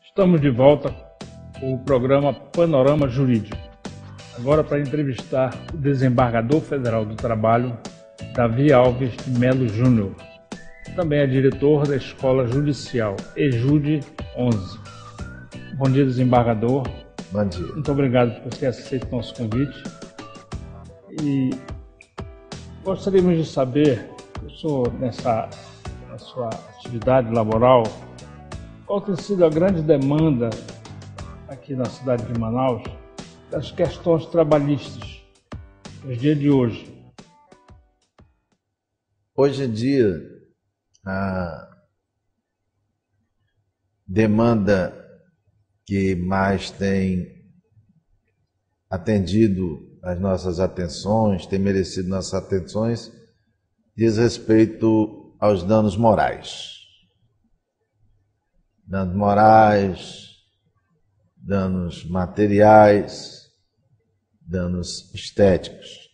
Estamos de volta com o programa Panorama Jurídico. Agora para entrevistar o desembargador federal do trabalho, Davi Alves de Melo Júnior. Também é diretor da Escola Judicial, EJUDE 11. Bom dia, desembargador. Bom dia. Muito obrigado por ter aceito o nosso convite. E gostaríamos de saber, eu sou na sua atividade laboral, qual tem sido a grande demanda aqui na cidade de Manaus das questões trabalhistas nos dias de hoje? Hoje em dia, a demanda que mais tem atendido as nossas atenções, tem merecido nossas atenções, diz respeito aos danos morais. Danos morais, danos materiais, danos estéticos,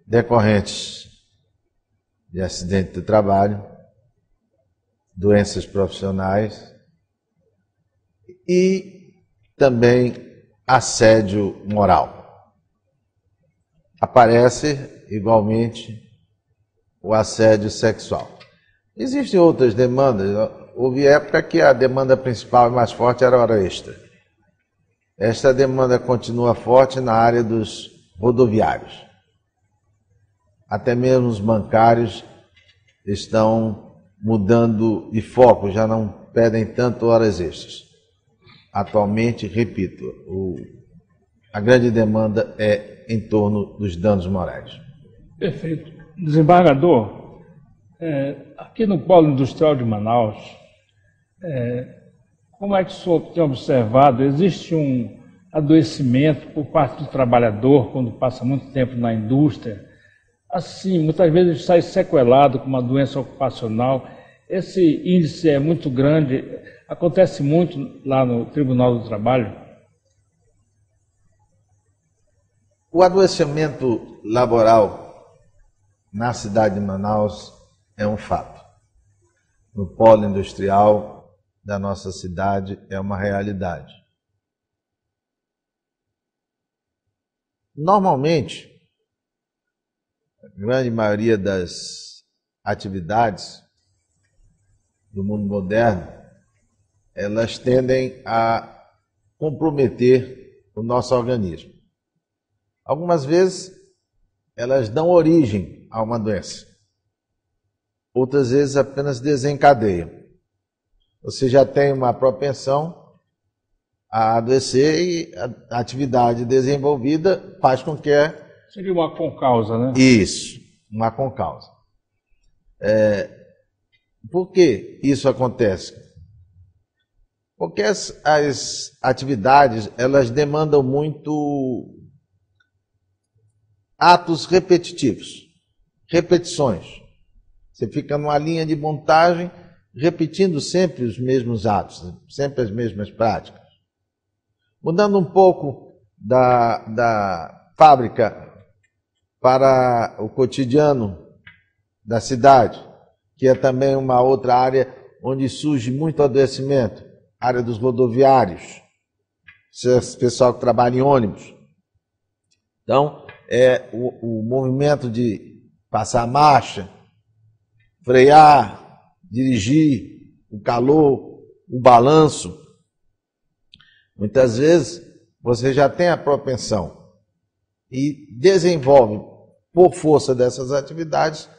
decorrentes de acidente de trabalho, doenças profissionais e também assédio moral. Aparece igualmente o assédio sexual. Existem outras demandas. Houve época que a demanda principal e mais forte era a hora extra. Esta demanda continua forte na área dos rodoviários. Até mesmo os bancários estão mudando de foco, já não pedem tanto horas extras. Atualmente, repito, a grande demanda é em torno dos danos morais. Perfeito. Desembargador, aqui no Polo Industrial de Manaus, como é que o senhor tem observado? Existe um adoecimento por parte do trabalhador quando passa muito tempo na indústria? Assim, muitas vezes sai sequelado com uma doença ocupacional. Esse índice é muito grande, acontece muito lá no Tribunal do Trabalho. O adoecimento laboral na cidade de Manaus é um fato. No polo industrial da nossa cidade é uma realidade. Normalmente, a grande maioria das atividades do mundo moderno, elas tendem a comprometer o nosso organismo. Algumas vezes, elas dão origem a uma doença. Outras vezes, apenas desencadeiam. Você já tem uma propensão a adoecer e a atividade desenvolvida faz com que... Seria uma concausa, né? Isso, uma concausa. Por que isso acontece? Porque as atividades, elas demandam muito atos repetitivos, repetições. Você fica numa linha de montagem, repetindo sempre os mesmos atos, sempre as mesmas práticas. Mudando um pouco da fábrica para o cotidiano da cidade, que é também uma outra área onde surge muito adoecimento, área dos rodoviários, esse pessoal que trabalha em ônibus. Então, o movimento de passar marcha, frear, dirigir, o calor, o balanço. Muitas vezes você já tem a propensão e desenvolve, por força dessas atividades,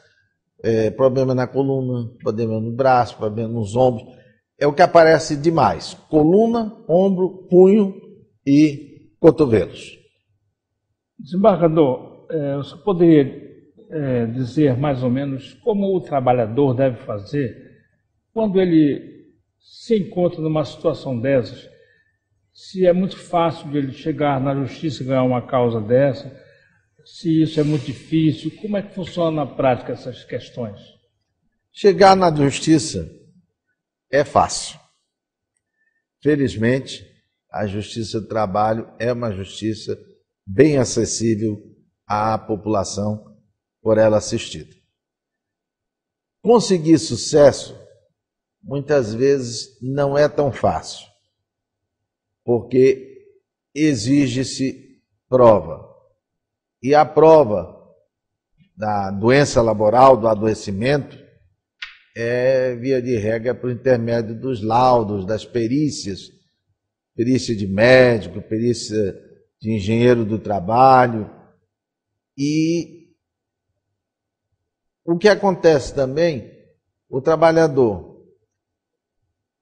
problema na coluna, problema no braço, problema nos ombros. É o que aparece demais: coluna, ombro, punho e cotovelos. Desembargador, o senhor poderia dizer mais ou menos como o trabalhador deve fazer quando ele se encontra numa situação dessas? Se é muito fácil de ele chegar na justiça e ganhar uma causa dessa, se isso é muito difícil, como é que funciona na prática essas questões? Chegar na justiça é fácil. Felizmente, a Justiça do Trabalho é uma justiça bem acessível à população por ela assistida. Conseguir sucesso, muitas vezes, não é tão fácil. porque exige-se prova. E a prova da doença laboral, do adoecimento, é, via de regra, por intermédio dos laudos, das perícias, perícia de médico, perícia de engenheiro do trabalho. E o que acontece também, o trabalhador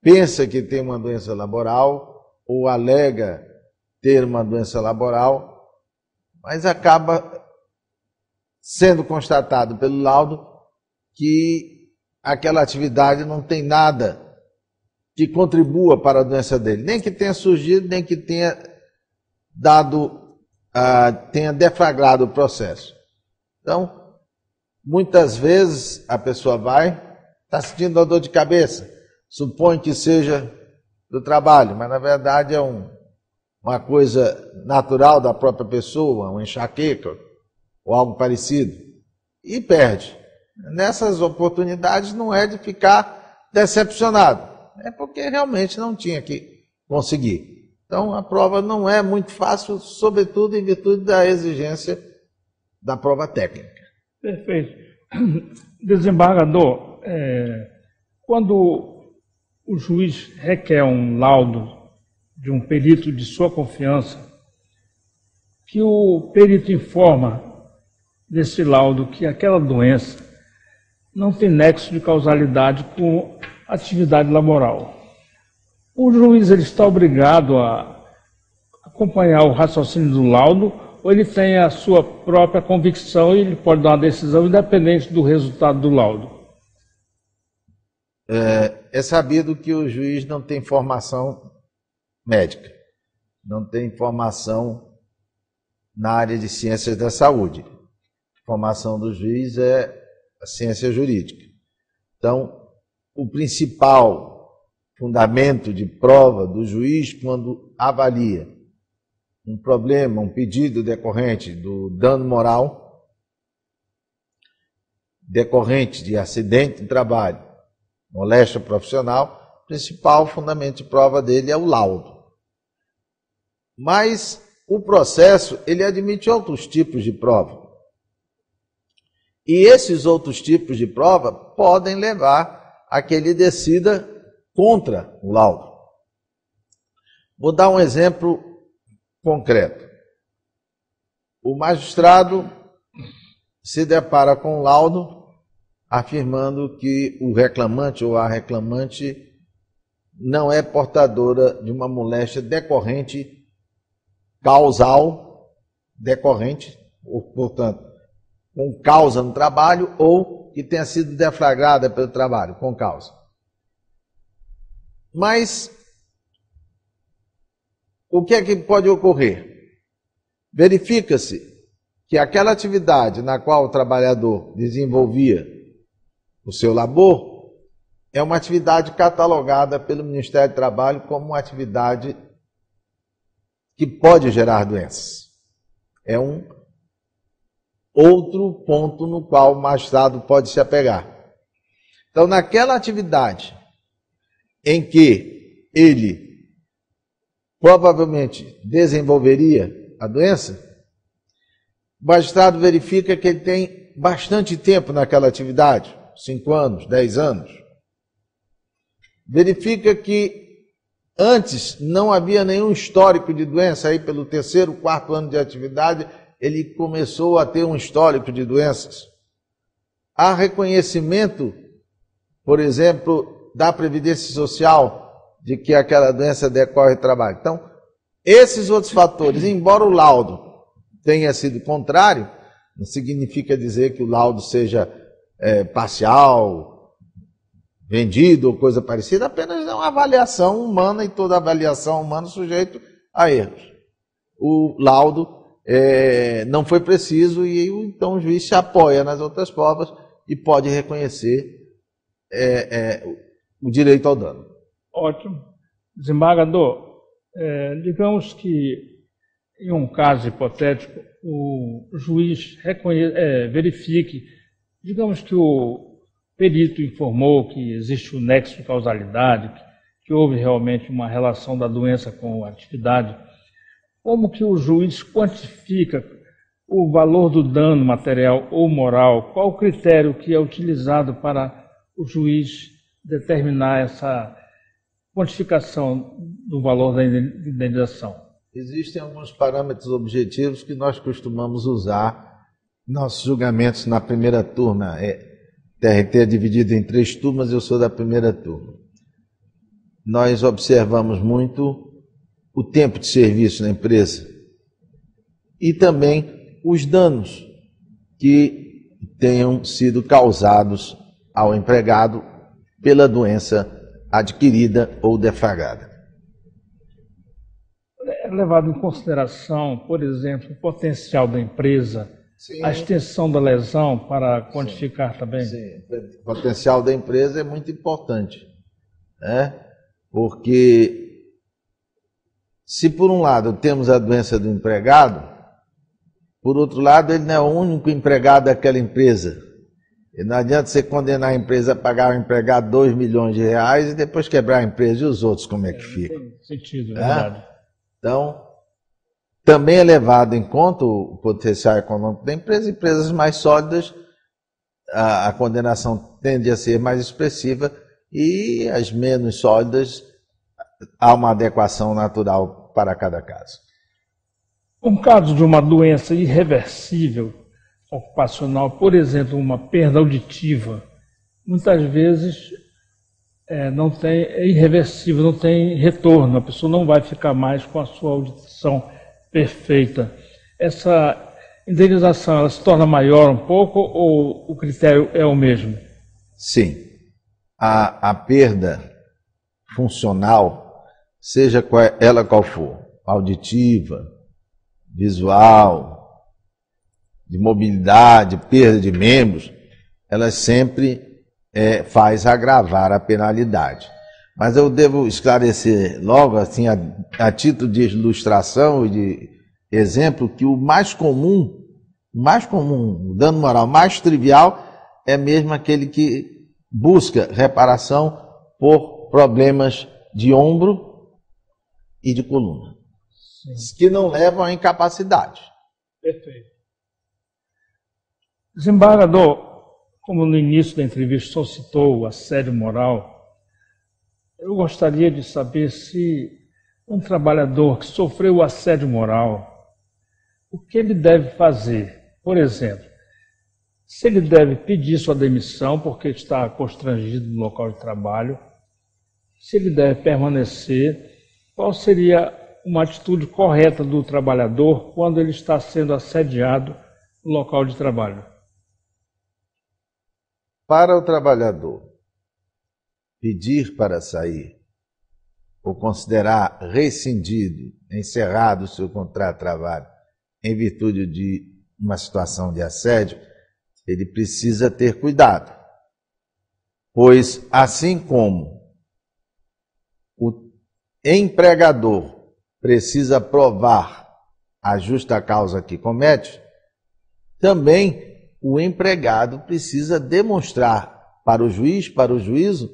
pensa que tem uma doença laboral ou alega ter uma doença laboral, mas acaba sendo constatado pelo laudo que aquela atividade não tem nada que contribua para a doença dele, nem que tenha surgido, nem que tenha tenha deflagrado o processo. Então, muitas vezes a pessoa está sentindo uma dor de cabeça, supõe que seja do trabalho, mas na verdade é uma coisa natural da própria pessoa, uma enxaqueca ou algo parecido, e perde. Nessas oportunidades não é de ficar decepcionado, é porque realmente não tinha que conseguir. Então a prova não é muito fácil, sobretudo em virtude da exigência da prova técnica. Perfeito. Desembargador, quando o juiz requer um laudo de um perito de sua confiança, que o perito informa desse laudo que aquela doença não tem nexo de causalidade com atividade laboral. O juiz ele está obrigado a acompanhar o raciocínio do laudo ou ele tem a sua própria convicção e ele pode dar uma decisão independente do resultado do laudo? É sabido que o juiz não tem formação médica, não tem formação na área de ciências da saúde. A formação do juiz é a ciência jurídica. Então, o principal fundamento de prova do juiz quando avalia um problema, um pedido decorrente do dano moral, decorrente de acidente de trabalho, moléstia profissional, o principal fundamento de prova dele é o laudo. Mas o processo, ele admite outros tipos de prova. E esses outros tipos de prova podem levar a que ele decida contra o laudo. Vou dar um exemplo concreto. O magistrado se depara com um laudo afirmando que o reclamante ou a reclamante não é portadora de uma moléstia decorrente, causal, decorrente, ou, portanto, com causa no trabalho ou que tenha sido deflagrada pelo trabalho, com causa. Mas o que é que pode ocorrer? Verifica-se que aquela atividade na qual o trabalhador desenvolvia o seu labor é uma atividade catalogada pelo Ministério do Trabalho como uma atividade que pode gerar doenças. É um outro ponto no qual o magistrado pode se apegar. Então, naquela atividade em que ele provavelmente desenvolveria a doença, o magistrado verifica que ele tem bastante tempo naquela atividade, 5 anos, 10 anos. Verifica que antes não havia nenhum histórico de doença, aí pelo 3º, 4º ano de atividade, ele começou a ter um histórico de doenças. Há reconhecimento, por exemplo, da Previdência Social, de que aquela doença decorre do trabalho. Então, esses outros fatores, embora o laudo tenha sido contrário, não significa dizer que o laudo seja parcial, vendido ou coisa parecida, apenas é uma avaliação humana e toda avaliação humana sujeito a erros. O laudo não foi preciso e então o juiz se apoia nas outras provas e pode reconhecer o direito ao dano. Ótimo. Desembargador, digamos que em um caso hipotético o juiz verifique, digamos que o perito informou que existe o nexo de causalidade, que houve realmente uma relação da doença com a atividade, como que o juiz quantifica o valor do dano material ou moral? Qual o critério que é utilizado para o juiz determinar essa quantificação do valor da indenização? Existem alguns parâmetros objetivos que nós costumamos usar em nossos julgamentos na primeira turma. TRT é dividido em 3 turmas, eu sou da primeira turma. Nós observamos muito o tempo de serviço na empresa e também os danos que tenham sido causados ao empregado pela doença adquirida ou deflagrada. É levado em consideração, por exemplo, o potencial da empresa, sim, a extensão da lesão para quantificar, sim, também? Sim, o potencial da empresa é muito importante, né? Porque se por um lado temos a doença do empregado, por outro lado ele não é o único empregado daquela empresa. E não adianta você condenar a empresa a pagar ao empregado 2 milhões de reais e depois quebrar a empresa. E os outros como é que ficam? Tem sentido, é verdade. Então, também é levado em conta o potencial econômico da empresa. Empresas mais sólidas, a condenação tende a ser mais expressiva e as menos sólidas, há uma adequação natural para cada caso. Um caso de uma doença irreversível ocupacional, por exemplo, uma perda auditiva, muitas vezes é irreversível, não tem retorno, a pessoa não vai ficar mais com a sua audição perfeita. Essa indenização, ela se torna maior um pouco ou o critério é o mesmo? Sim. A perda funcional, seja ela qual for, auditiva, visual, de mobilidade, perda de membros, ela sempre faz agravar a penalidade. Mas eu devo esclarecer logo, assim, a título de ilustração e de exemplo, que o mais comum, o dano moral mais trivial é mesmo aquele que busca reparação por problemas de ombro e de coluna, sim, que não levam à incapacidade. Perfeito. Desembargador, como no início da entrevista só citou o assédio moral, eu gostaria de saber se um trabalhador que sofreu o assédio moral, o que ele deve fazer? Por exemplo, se ele deve pedir sua demissão porque está constrangido no local de trabalho, se ele deve permanecer, qual seria uma atitude correta do trabalhador quando ele está sendo assediado no local de trabalho? Para o trabalhador pedir para sair ou considerar rescindido, encerrado o seu contrato de trabalho em virtude de uma situação de assédio, ele precisa ter cuidado, pois assim como o empregador precisa provar a justa causa que comete, também o empregado precisa demonstrar para o juiz, para o juízo,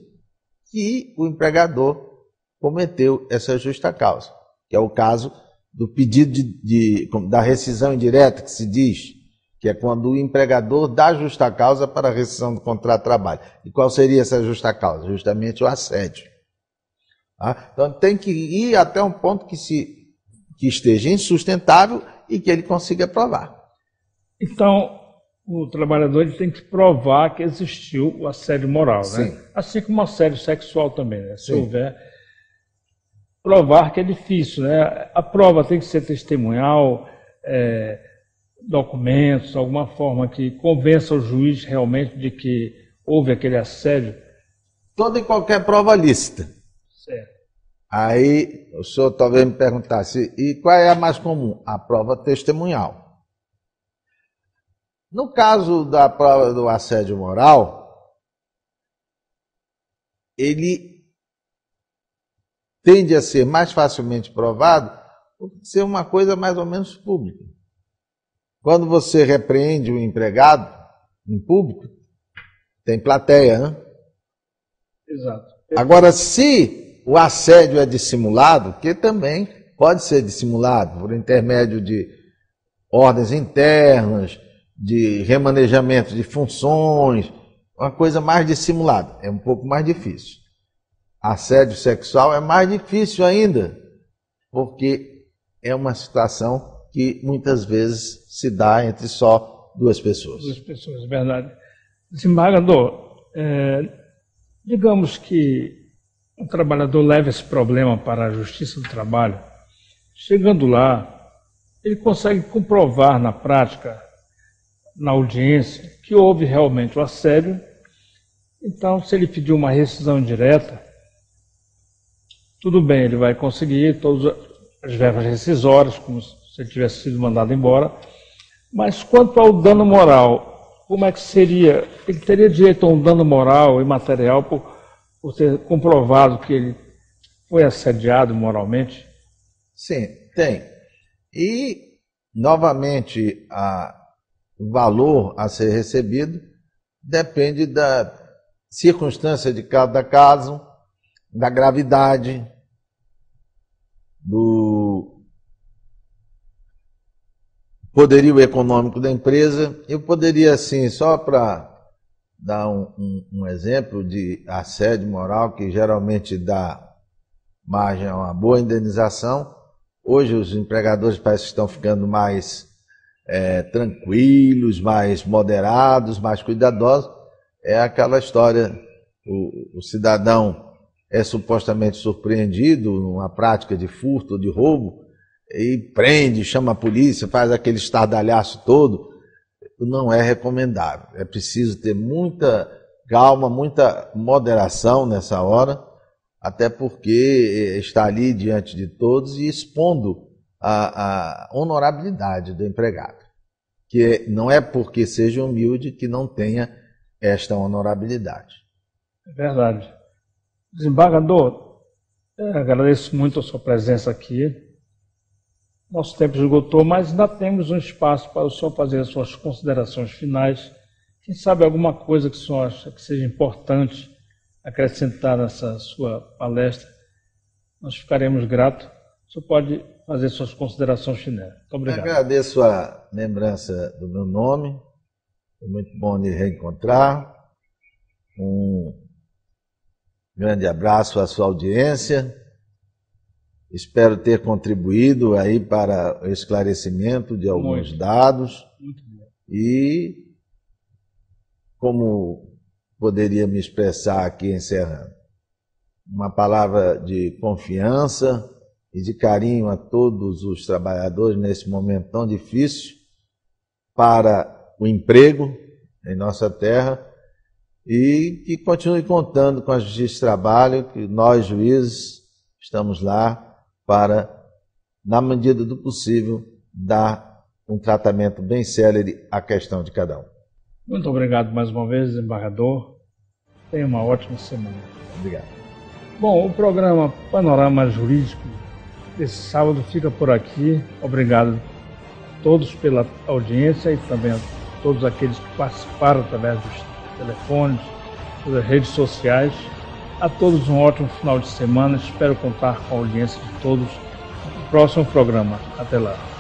que o empregador cometeu essa justa causa, que é o caso do pedido da rescisão indireta, que se diz, que é quando o empregador dá justa causa para a rescisão do contrato de trabalho. E qual seria essa justa causa? Justamente o assédio. Então tem que ir até um ponto que esteja insustentável e que ele consiga provar. Então, o trabalhador ele tem que provar que existiu o assédio moral, sim, né? Assim como o assédio sexual também, né? Se houver, provar que é difícil, né? A prova tem que ser testemunhal, documentos, alguma forma que convença o juiz realmente de que houve aquele assédio. Toda e qualquer prova lícita. Certo. Aí o senhor talvez me perguntasse, e qual é a mais comum? A prova testemunhal. No caso da prova do assédio moral, ele tende a ser mais facilmente provado por ser uma coisa mais ou menos pública. Quando você repreende um empregado em público, tem plateia, né? Exato. Agora, se o assédio é dissimulado, que também pode ser dissimulado por intermédio de ordens internas, de remanejamento de funções, uma coisa mais dissimulada, é um pouco mais difícil. Assédio sexual é mais difícil ainda, porque é uma situação que muitas vezes se dá entre só duas pessoas. Duas pessoas, verdade. Desembargador, digamos que o trabalhador leva esse problema para a Justiça do Trabalho. Chegando lá, ele consegue comprovar na prática, na audiência, que houve realmente o assédio. Então, se ele pedir uma rescisão indireta, tudo bem, ele vai conseguir todas as verbas rescisórias, como se ele tivesse sido mandado embora. Mas quanto ao dano moral, como é que seria? Ele teria direito a um dano moral e material por ter comprovado que ele foi assediado moralmente? Sim, tem. E, novamente, o valor a ser recebido depende da circunstância de cada caso, da gravidade, do poderio econômico da empresa. Eu poderia, assim, só para dar um exemplo de assédio moral, que geralmente dá margem a uma boa indenização. Hoje os empregadores parecem que estão ficando mais tranquilos, mais moderados, mais cuidadosos. É aquela história, o cidadão é supostamente surpreendido numa prática de furto, de roubo, e prende, chama a polícia, faz aquele estardalhaço todo. Não é recomendável. É preciso ter muita calma, muita moderação nessa hora, até porque está ali diante de todos e expondo a honorabilidade do empregado. Que não é porque seja humilde que não tenha esta honorabilidade. É verdade. Desembargador, agradeço muito a sua presença aqui. Nosso tempo esgotou, mas ainda temos um espaço para o senhor fazer as suas considerações finais. Quem sabe alguma coisa que o senhor acha que seja importante acrescentar nessa sua palestra, nós ficaremos gratos. O senhor pode fazer suas considerações finais. Muito obrigado. Agradeço a lembrança do meu nome. Foi muito bom lhe reencontrar. Um grande abraço à sua audiência. Espero ter contribuído aí para o esclarecimento de alguns dados. Muito bom. E como poderia me expressar aqui encerrando, uma palavra de confiança e de carinho a todos os trabalhadores nesse momento tão difícil para o emprego em nossa terra, e que continue contando com a Justiça do Trabalho, que nós, juízes, estamos lá para, na medida do possível, dar um tratamento bem célere à questão de cada um. Muito obrigado mais uma vez, desembargador. Tenha uma ótima semana. Obrigado. Bom, o programa Panorama Jurídico desse sábado fica por aqui. Obrigado a todos pela audiência e também a todos aqueles que participaram através dos telefones, das redes sociais. A todos um ótimo final de semana. Espero contar com a audiência de todos no próximo programa. Até lá.